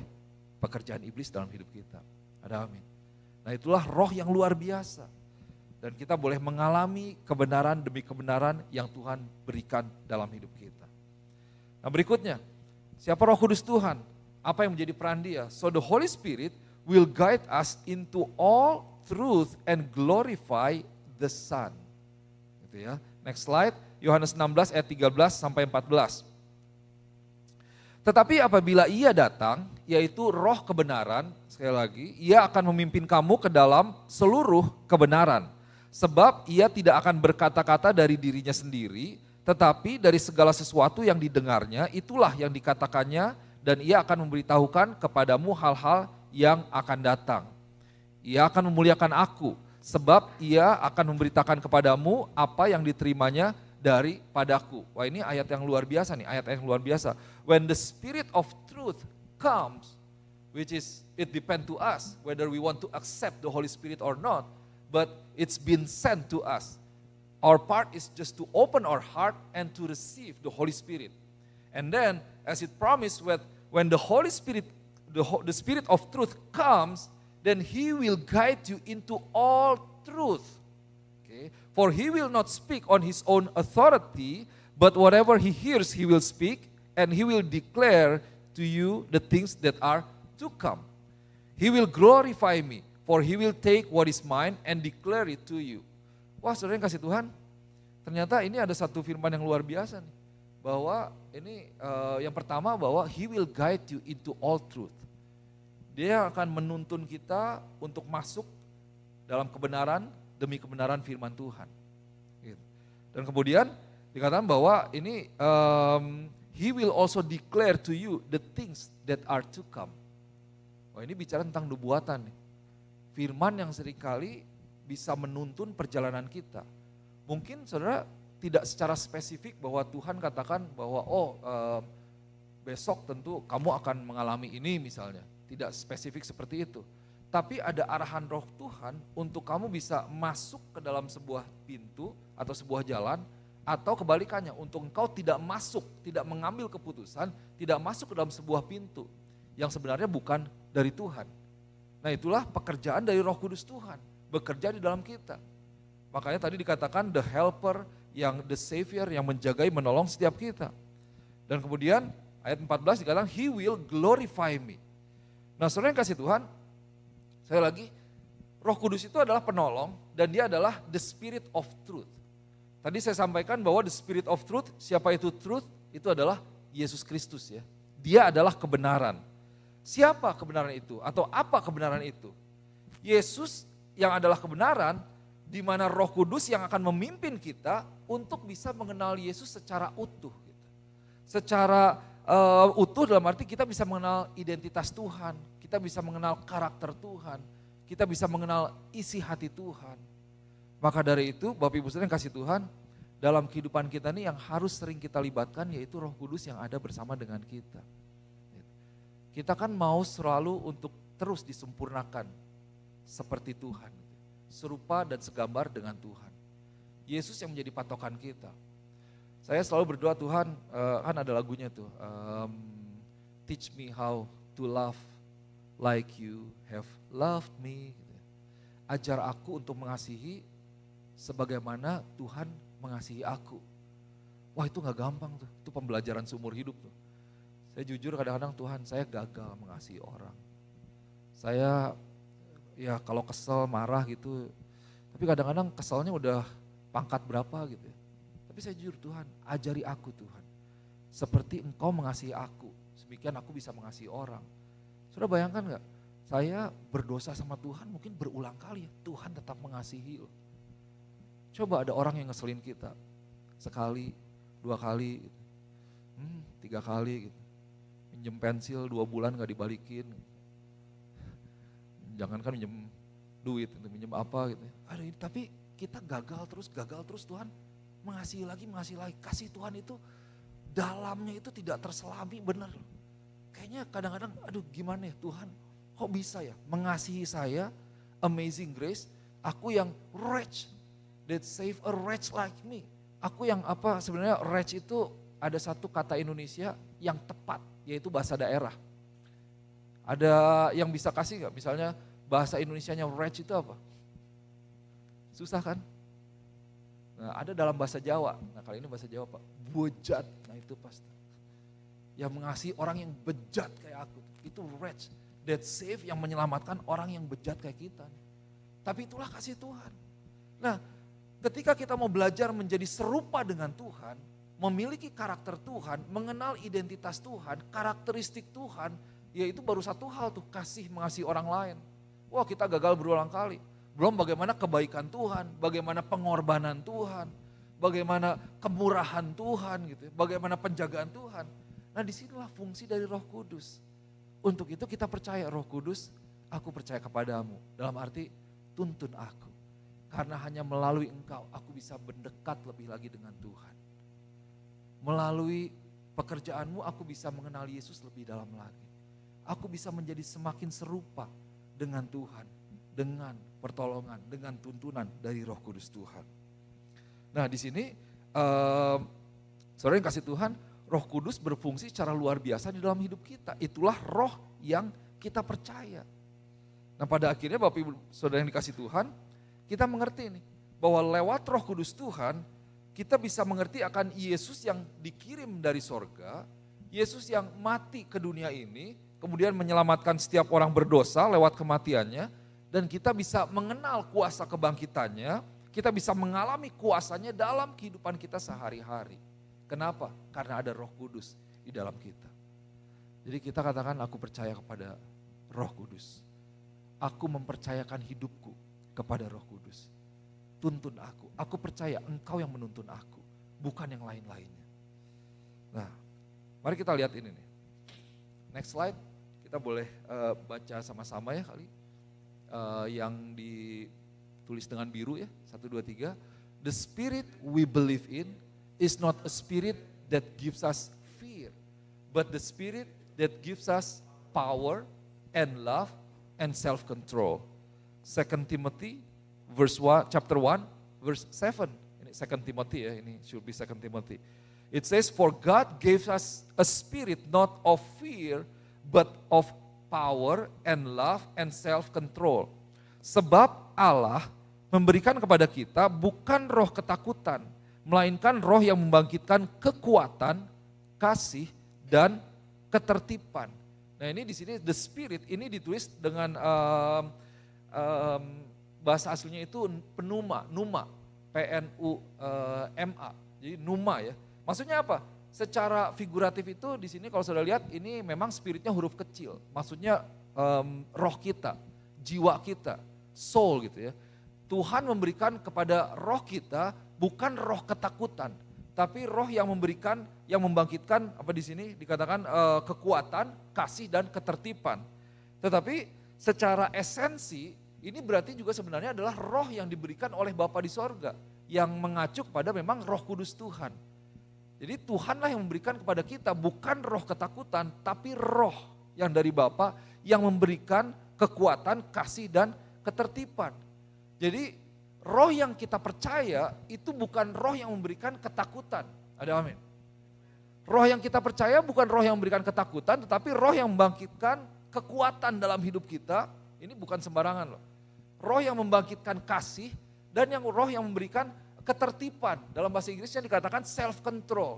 pekerjaan iblis dalam hidup kita. Ada amin. Nah itulah roh yang luar biasa. Dan kita boleh mengalami kebenaran demi kebenaran yang Tuhan berikan dalam hidup kita. Nah berikutnya, siapa Roh Kudus Tuhan? Apa yang menjadi peran dia? So the Holy Spirit will guide us into all truth and glorify the Son. Ya. Next slide, Yohanes 16 ayat 13 sampai 14. Tetapi apabila ia datang, yaitu roh kebenaran, sekali lagi, ia akan memimpin kamu ke dalam seluruh kebenaran. Sebab ia tidak akan berkata-kata dari dirinya sendiri, tetapi dari segala sesuatu yang didengarnya, itulah yang dikatakannya, dan ia akan memberitahukan kepadamu hal-hal yang akan datang. Ia akan memuliakan aku, sebab ia akan memberitakan kepadamu apa yang diterimanya daripadaku. Wah ini ayat yang luar biasa nih, ayat yang luar biasa. When the Spirit of truth comes, which is, it depends to us whether we want to accept the Holy Spirit or not, but it's been sent to us. Our part is just to open our heart and to receive the Holy Spirit. And then, as it promised, when the Holy Spirit, the Spirit of truth comes, then he will guide you into all truth. Okay? For he will not speak on his own authority, but whatever he hears he will speak, and he will declare to you the things that are to come. He will glorify me, for he will take what is mine and declare it to you. Wah saudara yang kasih Tuhan, ternyata ini ada satu firman yang luar biasa nih. Bahwa ini yang pertama bahwa he will guide you into all truth. Dia akan menuntun kita untuk masuk dalam kebenaran demi kebenaran firman Tuhan. Dan kemudian dikatakan bahwa ini he will also declare to you the things that are to come. Wah ini bicara tentang nubuatan nih. Firman yang seringkali bisa menuntun perjalanan kita. Mungkin saudara tidak secara spesifik bahwa Tuhan katakan bahwa besok tentu kamu akan mengalami ini misalnya. Tidak spesifik seperti itu. Tapi ada arahan roh Tuhan untuk kamu bisa masuk ke dalam sebuah pintu atau sebuah jalan, atau kebalikannya untuk engkau tidak masuk, tidak mengambil keputusan, tidak masuk ke dalam sebuah pintu yang sebenarnya bukan dari Tuhan. Nah itulah pekerjaan dari Roh Kudus Tuhan, bekerja di dalam kita. Makanya tadi dikatakan the helper, yang the savior, yang menjagai, menolong setiap kita. Dan kemudian ayat 14 dikatakan he will glorify me. Nah saudara yang kasih Tuhan, saya lagi, Roh Kudus itu adalah penolong dan dia adalah the Spirit of truth. Tadi saya sampaikan bahwa the Spirit of truth, siapa itu truth? Itu adalah Yesus Kristus ya. Dia adalah kebenaran. Siapa kebenaran itu? Atau apa kebenaran itu? Yesus yang adalah kebenaran, di mana Roh Kudus yang akan memimpin kita untuk bisa mengenal Yesus secara utuh. Secara utuh dalam arti kita bisa mengenal identitas Tuhan, kita bisa mengenal karakter Tuhan, kita bisa mengenal isi hati Tuhan. Maka dari itu Bapak Ibu Saudara yang kasih Tuhan, dalam kehidupan kita nih yang harus sering kita libatkan yaitu Roh Kudus yang ada bersama dengan kita. Kita kan mau selalu untuk terus disempurnakan seperti Tuhan, serupa dan segambar dengan Tuhan. Yesus yang menjadi patokan kita. Saya selalu berdoa Tuhan, kan ada lagunya tuh, teach me how to love like you have loved me. Ajar aku untuk mengasihi sebagaimana Tuhan mengasihi aku. Wah itu gak gampang tuh, itu pembelajaran seumur hidup tuh. Saya jujur kadang-kadang Tuhan saya gagal mengasihi orang. Saya ya kalau kesel, marah gitu, tapi kadang-kadang keselnya udah pangkat berapa gitu ya. Tapi saya jujur Tuhan, ajari aku Tuhan. Seperti Engkau mengasihi aku, demikian aku bisa mengasihi orang. Sudah bayangkan gak, saya berdosa sama Tuhan mungkin berulang kali ya, Tuhan tetap mengasihi loh. Coba ada orang yang ngeselin kita, sekali, 2 kali, 3 kali gitu. Minjem pensil 2 bulan gak dibalikin. Jangankan minjem duit, minjem apa gitu. Aduh, tapi kita gagal terus Tuhan mengasihi lagi. Kasih Tuhan itu dalamnya itu tidak terselami benar. Kayaknya kadang-kadang aduh gimana ya Tuhan, kok bisa ya mengasihi saya, amazing grace, aku yang wretch. That save a wretch like me. Aku yang apa sebenarnya wretch itu ada satu kata Indonesia yang tepat yaitu bahasa daerah. Ada yang bisa kasih nggak? Misalnya bahasa Indonesianya wretch itu apa? Susah kan? Nah, ada dalam bahasa Jawa. Nah kali ini bahasa Jawa Pak, bejat. Nah itu pasti. Yang mengasihi orang yang bejat kayak aku. Itu wretch. That save yang menyelamatkan orang yang bejat kayak kita. Tapi itulah kasih Tuhan. Nah ketika kita mau belajar menjadi serupa dengan Tuhan, memiliki karakter Tuhan, mengenal identitas Tuhan, karakteristik Tuhan, yaitu baru satu hal tuh, kasih mengasihi orang lain. Wah kita gagal berulang kali. Belum bagaimana kebaikan Tuhan, bagaimana pengorbanan Tuhan, bagaimana kemurahan Tuhan gitu, bagaimana penjagaan Tuhan. Nah disinilah fungsi dari Roh Kudus. Untuk itu kita percaya Roh Kudus, aku percaya kepadamu. Dalam arti tuntun aku. Karena hanya melalui Engkau aku bisa mendekat lebih lagi dengan Tuhan. Melalui pekerjaanmu aku bisa mengenal Yesus lebih dalam lagi. Aku bisa menjadi semakin serupa dengan Tuhan. Dengan pertolongan, dengan tuntunan dari Roh Kudus Tuhan. Nah di sini saudara yang kasih Tuhan, Roh Kudus berfungsi secara luar biasa di dalam hidup kita. Itulah roh yang kita percaya. Nah pada akhirnya Bapak Ibu Saudara yang dikasih Tuhan, kita mengerti nih, bahwa lewat Roh Kudus Tuhan, kita bisa mengerti akan Yesus yang dikirim dari sorga, Yesus yang mati ke dunia ini, kemudian menyelamatkan setiap orang berdosa lewat kematiannya, dan kita bisa mengenal kuasa kebangkitannya, kita bisa mengalami kuasanya dalam kehidupan kita sehari-hari. Kenapa? Karena ada Roh Kudus di dalam kita. Jadi kita katakan aku percaya kepada Roh Kudus. Aku mempercayakan hidupku kepada Roh Kudus. Tuntun aku percaya Engkau yang menuntun aku, bukan yang lain-lainnya. Nah, mari kita lihat ini nih. Next slide, kita boleh baca sama-sama ya kali. Yang ditulis dengan biru ya, 1, 2, 3. The spirit we believe in is not a spirit that gives us fear, but the spirit that gives us power and love and self-control. 2 Timothy chapter 1 verse 7. Ini 2 Timothy ya, ini should be 2 Timothy. It says, for God gave us a spirit not of fear, but of power and love and self-control. Sebab Allah memberikan kepada kita bukan roh ketakutan, melainkan roh yang membangkitkan kekuatan, kasih, dan ketertiban. Nah ini di sini the spirit ini ditulis dengan bahasa aslinya itu pneuma, P-N-U-M-A. Jadi pneuma ya. Maksudnya apa? Secara figuratif itu di sini kalau sudah lihat ini memang spiritnya huruf kecil. Maksudnya roh kita, jiwa kita, soul gitu ya. Tuhan memberikan kepada roh kita bukan roh ketakutan, tapi roh yang memberikan, yang membangkitkan, apa di sini dikatakan kekuatan, kasih dan ketertiban. Tetapi secara esensi, ini berarti juga sebenarnya adalah roh yang diberikan oleh Bapa di sorga, yang mengacu kepada memang Roh Kudus Tuhan. Jadi Tuhanlah yang memberikan kepada kita bukan roh ketakutan, tapi roh yang dari Bapa yang memberikan kekuatan, kasih dan ketertiban. Jadi roh yang kita percaya itu bukan roh yang memberikan ketakutan. Ada amin. Roh yang kita percaya bukan roh yang memberikan ketakutan, tetapi roh yang membangkitkan kekuatan dalam hidup kita. Ini bukan sembarangan loh. Roh yang membangkitkan kasih dan roh yang memberikan ketertiban. Dalam bahasa Inggrisnya dikatakan self control.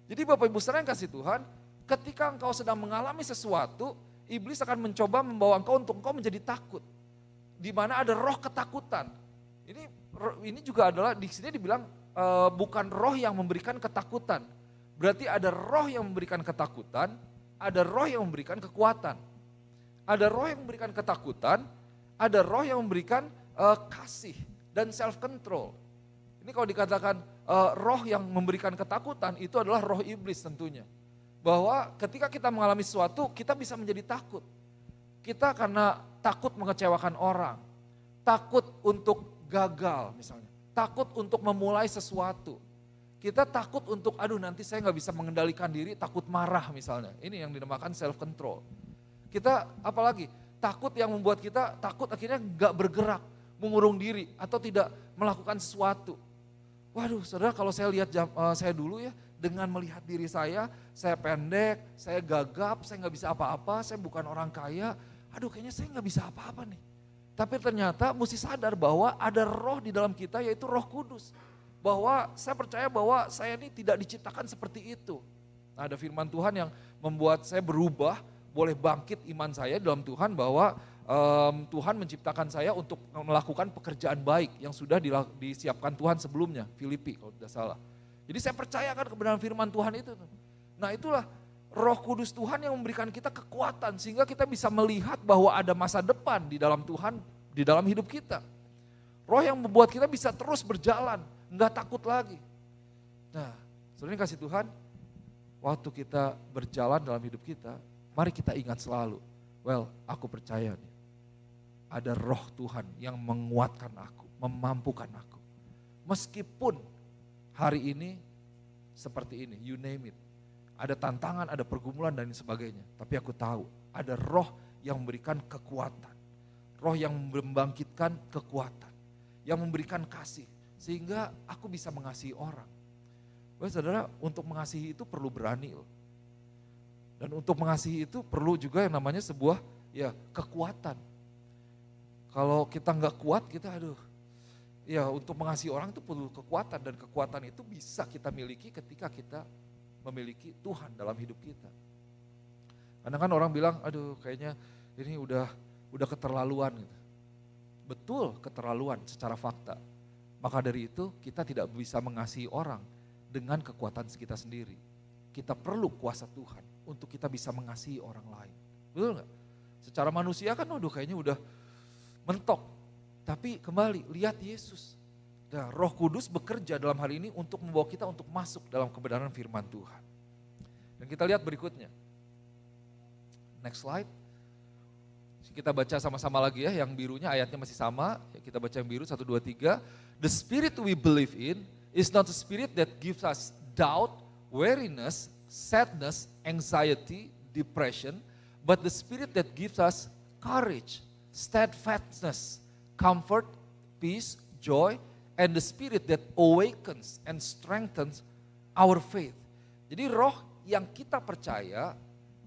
Jadi Bapak Ibu saudara yang kasih Tuhan, ketika engkau sedang mengalami sesuatu, iblis akan mencoba membawa engkau untuk engkau menjadi takut. Di mana ada roh ketakutan. Ini juga adalah di sini dibilang bukan roh yang memberikan ketakutan. Berarti ada roh yang memberikan ketakutan, ada roh yang memberikan kekuatan. Ada roh yang memberikan ketakutan, ada roh yang memberikan kasih dan self control. Ini kalau dikatakan roh yang memberikan ketakutan itu adalah roh iblis tentunya. Bahwa ketika kita mengalami sesuatu kita bisa menjadi takut. Kita karena takut mengecewakan orang, takut untuk gagal misalnya, takut untuk memulai sesuatu. Kita takut untuk nanti saya nggak bisa mengendalikan diri, takut marah misalnya. Ini yang dinamakan self control. Kita apalagi takut yang membuat kita takut akhirnya nggak bergerak, mengurung diri atau tidak melakukan sesuatu. Waduh saudara, kalau saya lihat saya dulu ya, dengan melihat diri saya pendek, saya gagap, saya nggak bisa apa-apa, saya bukan orang kaya, kayaknya saya nggak bisa apa-apa nih. Tapi ternyata mesti sadar bahwa ada roh di dalam kita yaitu Roh Kudus. Bahwa saya percaya bahwa saya ini tidak diciptakan seperti itu. Nah, ada firman Tuhan yang membuat saya berubah, boleh bangkit iman saya dalam Tuhan bahwa Tuhan menciptakan saya untuk melakukan pekerjaan baik yang sudah disiapkan Tuhan sebelumnya, Filipi kalau tidak salah. Jadi saya percayakan kebenaran firman Tuhan itu. Nah itulah Roh Kudus Tuhan yang memberikan kita kekuatan sehingga kita bisa melihat bahwa ada masa depan di dalam Tuhan, di dalam hidup kita. Roh yang membuat kita bisa terus berjalan, enggak takut lagi. Nah, saudara kasih Tuhan, waktu kita berjalan dalam hidup kita, mari kita ingat selalu, aku percaya nih, ada roh Tuhan yang menguatkan aku, memampukan aku. Meskipun hari ini seperti ini, you name it. Ada tantangan, ada pergumulan dan sebagainya. Tapi aku tahu ada roh yang memberikan kekuatan. Roh yang membangkitkan kekuatan. Yang memberikan kasih. Sehingga aku bisa mengasihi orang. Saudara, untuk mengasihi itu perlu berani loh. Dan untuk mengasihi itu perlu juga yang namanya sebuah kekuatan. Kalau kita nggak kuat, kita untuk mengasihi orang itu perlu kekuatan. Dan kekuatan itu bisa kita miliki ketika kita memiliki Tuhan dalam hidup kita. Karena kan orang bilang, kayaknya ini udah keterlaluan gitu. Betul, keterlaluan secara fakta. Maka dari itu kita tidak bisa mengasihi orang dengan kekuatan kita sendiri. Kita perlu kuasa Tuhan untuk kita bisa mengasihi orang lain. Betul nggak? Secara manusia kan kayaknya udah mentok. Tapi kembali, lihat Yesus. Nah, Roh Kudus bekerja dalam hal ini untuk membawa kita untuk masuk dalam kebenaran firman Tuhan. Dan kita lihat berikutnya. Next slide. Kita baca sama-sama lagi ya, yang birunya ayatnya masih sama. Kita baca yang biru, 1, 2, 3. The spirit we believe in is not a spirit that gives us doubt, weariness, sadness, anxiety, depression, but the spirit that gives us courage, steadfastness, comfort, peace, joy, and the spirit that awakens and strengthens our faith. Jadi roh yang kita percaya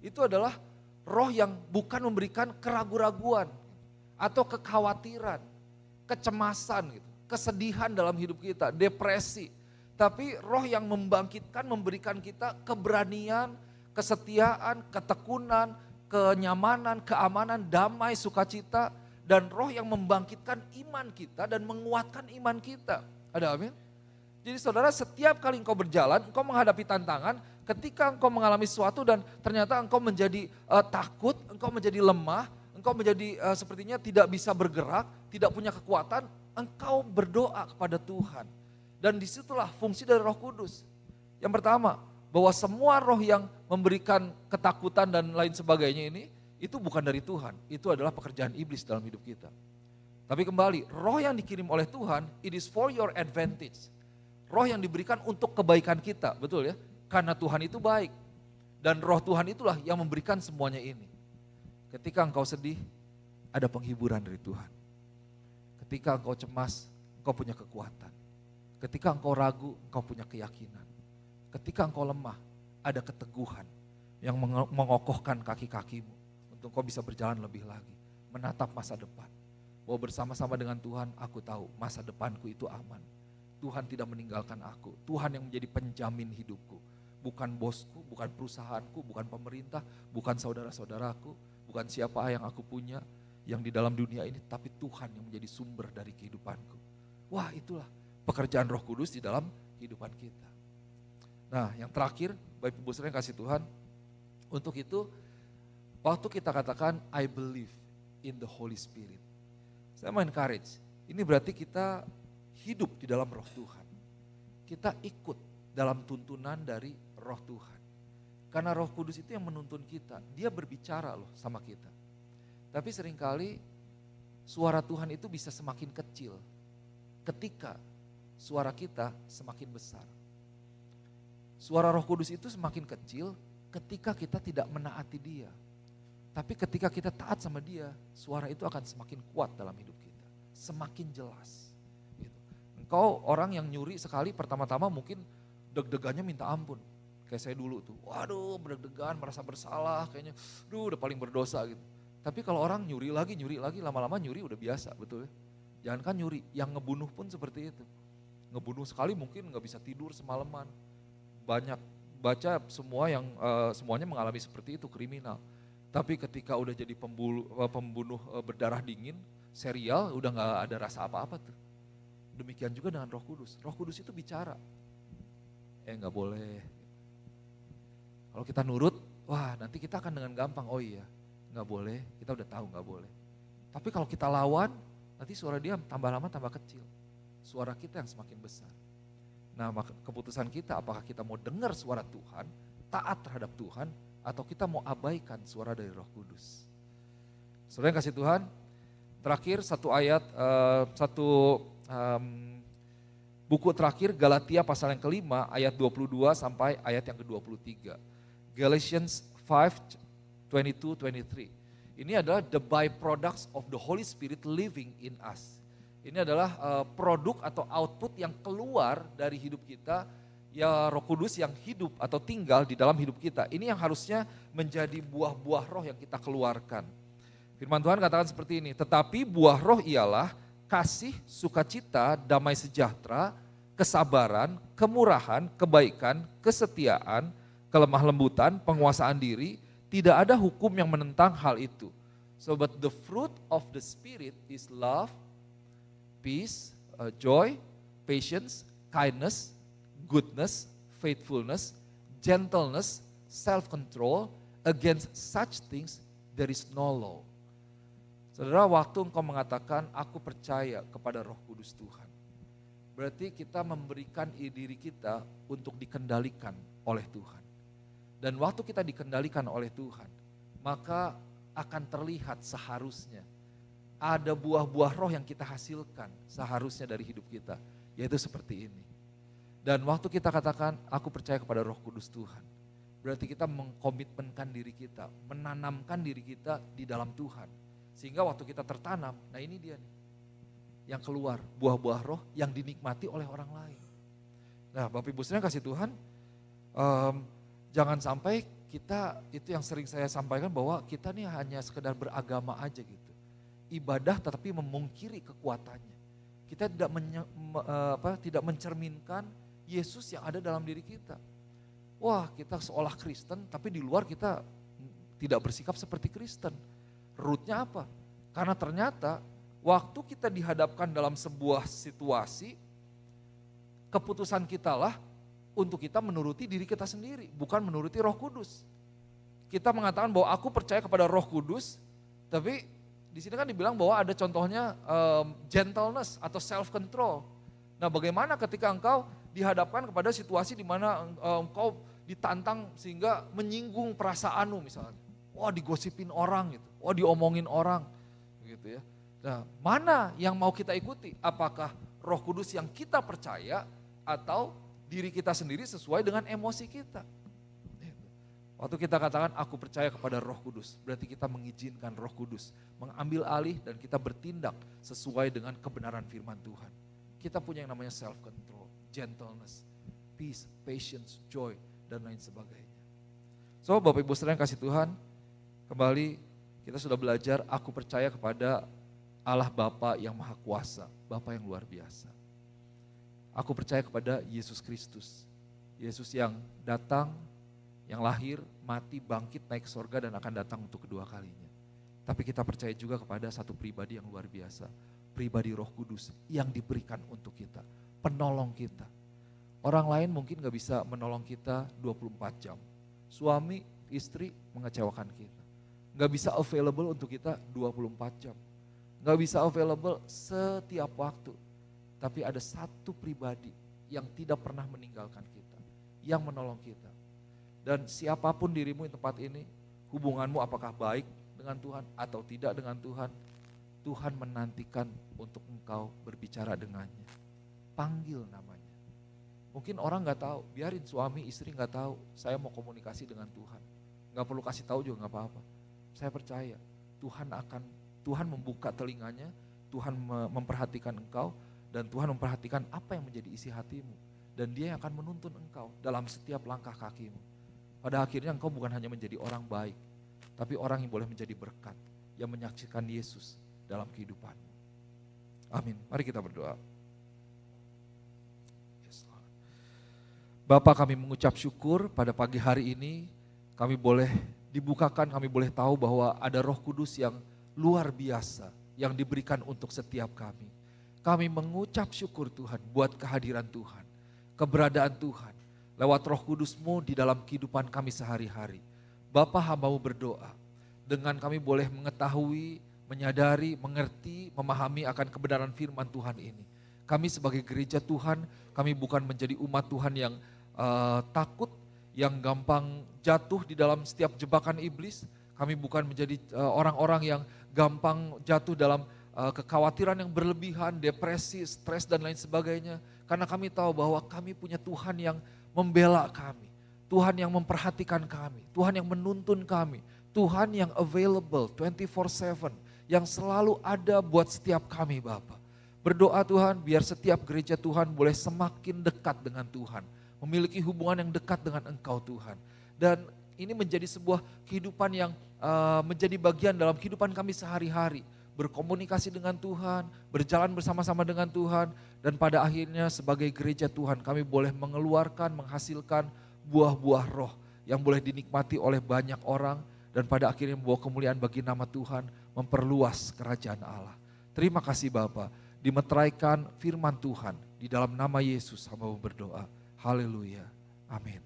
itu adalah roh yang bukan memberikan keraguan-raguan atau kekhawatiran, kecemasan, gitu, kesedihan dalam hidup kita, depresi. Tapi roh yang membangkitkan, memberikan kita keberanian, kesetiaan, ketekunan, kenyamanan, keamanan, damai, sukacita. Dan roh yang membangkitkan iman kita dan menguatkan iman kita. Ada amin? Jadi saudara, setiap kali engkau berjalan, engkau menghadapi tantangan, ketika engkau mengalami sesuatu dan ternyata engkau menjadi takut, engkau menjadi lemah, engkau menjadi sepertinya tidak bisa bergerak, tidak punya kekuatan, engkau berdoa kepada Tuhan. Dan disitulah fungsi dari Roh Kudus. Yang pertama, bahwa semua roh yang memberikan ketakutan dan lain sebagainya ini, itu bukan dari Tuhan. Itu adalah pekerjaan iblis dalam hidup kita. Tapi kembali, roh yang dikirim oleh Tuhan, it is for your advantage. Roh yang diberikan untuk kebaikan kita, betul ya? Karena Tuhan itu baik. Dan roh Tuhan itulah yang memberikan semuanya ini. Ketika engkau sedih, ada penghiburan dari Tuhan. Ketika engkau cemas, engkau punya kekuatan. Ketika engkau ragu, engkau punya keyakinan. Ketika engkau lemah, ada keteguhan yang mengokohkan kaki-kakimu untuk engkau bisa berjalan lebih lagi, menatap masa depan. Bahwa bersama-sama dengan Tuhan, aku tahu masa depanku itu aman. Tuhan tidak meninggalkan aku. Tuhan yang menjadi penjamin hidupku. Bukan bosku, bukan perusahaanku, bukan pemerintah, bukan saudara-saudaraku, bukan siapa yang aku punya yang di dalam dunia ini, tapi Tuhan yang menjadi sumber dari kehidupanku. Wah, itulah pekerjaan Roh Kudus di dalam kehidupan kita. Nah, yang terakhir, Bapak Ibu Saudara yang kasih Tuhan, untuk itu waktu kita katakan I believe in the Holy Spirit. Saya mau encourage, ini berarti kita hidup di dalam Roh Tuhan. Kita ikut dalam tuntunan dari Roh Tuhan. Karena Roh Kudus itu yang menuntun kita, dia berbicara loh sama kita. Tapi seringkali suara Tuhan itu bisa semakin kecil ketika suara kita semakin besar. Suara Roh Kudus itu semakin kecil ketika kita tidak menaati dia. Tapi ketika kita taat sama dia, suara itu akan semakin kuat dalam hidup kita. Semakin jelas. Gitu. Engkau orang yang nyuri sekali pertama-tama mungkin deg-degannya minta ampun. Kayak saya dulu tuh, waduh berdeg-degan, merasa bersalah, kayaknya udah paling berdosa gitu. Tapi kalau orang nyuri lagi, lama-lama nyuri udah biasa, betul ya. Jangan kan nyuri, yang ngebunuh pun seperti itu. Ngebunuh sekali mungkin gak bisa tidur semalaman. Banyak baca semuanya mengalami seperti itu, kriminal. Tapi ketika udah jadi pembunuh berdarah dingin, serial udah gak ada rasa apa-apa tuh. Demikian juga dengan Roh Kudus. Roh Kudus itu bicara. Gak boleh. Kalau kita nurut, wah nanti kita akan dengan gampang, oh iya gak boleh, kita udah tahu gak boleh. Tapi kalau kita lawan, nanti suara dia tambah lama tambah kecil. Suara kita yang semakin besar. Nah, keputusan kita apakah kita mau dengar suara Tuhan, taat terhadap Tuhan, atau kita mau abaikan suara dari Roh Kudus. Saudara yang kasih Tuhan, terakhir satu ayat, buku terakhir Galatia pasal yang kelima ayat 22 sampai ayat yang ke-23. Galatians 5:22-23. Ini adalah the byproducts of the Holy Spirit living in us. Ini adalah produk atau output yang keluar dari hidup kita, ya Roh Kudus yang hidup atau tinggal di dalam hidup kita. Ini yang harusnya menjadi buah-buah roh yang kita keluarkan. Firman Tuhan katakan seperti ini, tetapi buah roh ialah kasih, sukacita, damai sejahtera, kesabaran, kemurahan, kebaikan, kesetiaan, kelemah lembutan, penguasaan diri. Tidak ada hukum yang menentang hal itu. So but the fruit of the Spirit is love, peace, joy, patience, kindness, goodness, faithfulness, gentleness, self-control. Against such things there is no law. Saudara, waktu engkau mengatakan aku percaya kepada Roh Kudus Tuhan, berarti kita memberikan diri kita untuk dikendalikan oleh Tuhan. Dan waktu kita dikendalikan oleh Tuhan, maka akan terlihat seharusnya ada buah-buah roh yang kita hasilkan seharusnya dari hidup kita, yaitu seperti ini. Dan waktu kita katakan aku percaya kepada Roh Kudus Tuhan, berarti kita mengkomitmenkan diri kita, menanamkan diri kita di dalam Tuhan. Sehingga waktu kita tertanam, nah ini dia nih, yang keluar buah-buah roh yang dinikmati oleh orang lain. Nah Bapak Ibu Saudara kasih Tuhan, jangan sampai kita, itu yang sering saya sampaikan bahwa kita nih hanya sekedar beragama aja gitu. Ibadah tetapi memungkiri kekuatannya. Kita tidak mencerminkan Yesus yang ada dalam diri kita. Wah kita seolah Kristen tapi di luar kita tidak bersikap seperti Kristen. Rootnya apa? Karena ternyata waktu kita dihadapkan dalam sebuah situasi, keputusan kita lah untuk kita menuruti diri kita sendiri, bukan menuruti Roh Kudus. Kita mengatakan bahwa aku percaya kepada Roh Kudus, tapi di sini kan dibilang bahwa ada contohnya gentleness atau self control. Nah, bagaimana ketika engkau dihadapkan kepada situasi di mana engkau ditantang sehingga menyinggung perasaanmu misalnya. Wah digosipin orang gitu, wah diomongin orang gitu ya. Nah mana yang mau kita ikuti? Apakah Roh Kudus yang kita percaya atau diri kita sendiri sesuai dengan emosi kita? Waktu kita katakan aku percaya kepada Roh Kudus, berarti kita mengizinkan Roh Kudus mengambil alih dan kita bertindak sesuai dengan kebenaran firman Tuhan. Kita punya yang namanya self-control, gentleness, peace, patience, joy, dan lain sebagainya. So Bapak Ibu Saudara yang kasih Tuhan, kembali kita sudah belajar aku percaya kepada Allah Bapa yang Maha Kuasa, Bapa yang luar biasa. Aku percaya kepada Yesus Kristus, Yesus yang datang, yang lahir, mati, bangkit, naik surga dan akan datang untuk kedua kalinya. Tapi kita percaya juga kepada satu pribadi yang luar biasa, pribadi Roh Kudus yang diberikan untuk kita, penolong kita. Orang lain mungkin gak bisa menolong kita 24 jam. Suami, istri mengecewakan kita. Gak bisa available untuk kita 24 jam. Gak bisa available setiap waktu. Tapi ada satu pribadi yang tidak pernah meninggalkan kita, yang menolong kita. Dan siapapun dirimu di tempat ini, hubunganmu apakah baik dengan Tuhan atau tidak dengan Tuhan, Tuhan menantikan untuk engkau berbicara dengannya. Panggil namanya. Mungkin orang gak tahu, biarin suami istri gak tahu, saya mau komunikasi dengan Tuhan. Gak perlu kasih tahu juga gak apa-apa. Saya percaya Tuhan membuka telinganya, Tuhan memperhatikan engkau, dan Tuhan memperhatikan apa yang menjadi isi hatimu. Dan Dia yang akan menuntun engkau dalam setiap langkah kakimu. Pada akhirnya engkau bukan hanya menjadi orang baik, tapi orang yang boleh menjadi berkat, yang menyaksikan Yesus dalam kehidupanmu. Amin. Mari kita berdoa. Yes, Bapa, kami mengucap syukur pada pagi hari ini, kami boleh dibukakan, kami boleh tahu bahwa ada Roh Kudus yang luar biasa, yang diberikan untuk setiap kami. Kami mengucap syukur Tuhan buat kehadiran Tuhan, keberadaan Tuhan, lewat Roh Kudus-Mu di dalam kehidupan kami sehari-hari. Bapa, hamba-Mu berdoa, dengan kami boleh mengetahui, menyadari, mengerti, memahami akan kebenaran firman Tuhan ini. Kami sebagai gereja Tuhan, kami bukan menjadi umat Tuhan yang takut, yang gampang jatuh di dalam setiap jebakan iblis. Kami bukan menjadi orang-orang yang gampang jatuh dalam kekhawatiran yang berlebihan, depresi, stres dan lain sebagainya. Karena kami tahu bahwa kami punya Tuhan yang membela kami, Tuhan yang memperhatikan kami, Tuhan yang menuntun kami, Tuhan yang available 24/7, yang selalu ada buat setiap kami Bapa. Berdoa Tuhan biar setiap gereja Tuhan boleh semakin dekat dengan Tuhan, memiliki hubungan yang dekat dengan Engkau Tuhan. Dan ini menjadi sebuah kehidupan yang menjadi bagian dalam kehidupan kami sehari-hari. Berkomunikasi dengan Tuhan, berjalan bersama-sama dengan Tuhan, dan pada akhirnya sebagai gereja Tuhan kami boleh mengeluarkan, menghasilkan buah-buah roh yang boleh dinikmati oleh banyak orang, dan pada akhirnya membawa kemuliaan bagi nama Tuhan, memperluas kerajaan Allah. Terima kasih Bapa, dimeteraikan firman Tuhan, di dalam nama Yesus hamba berdoa, haleluya, amin.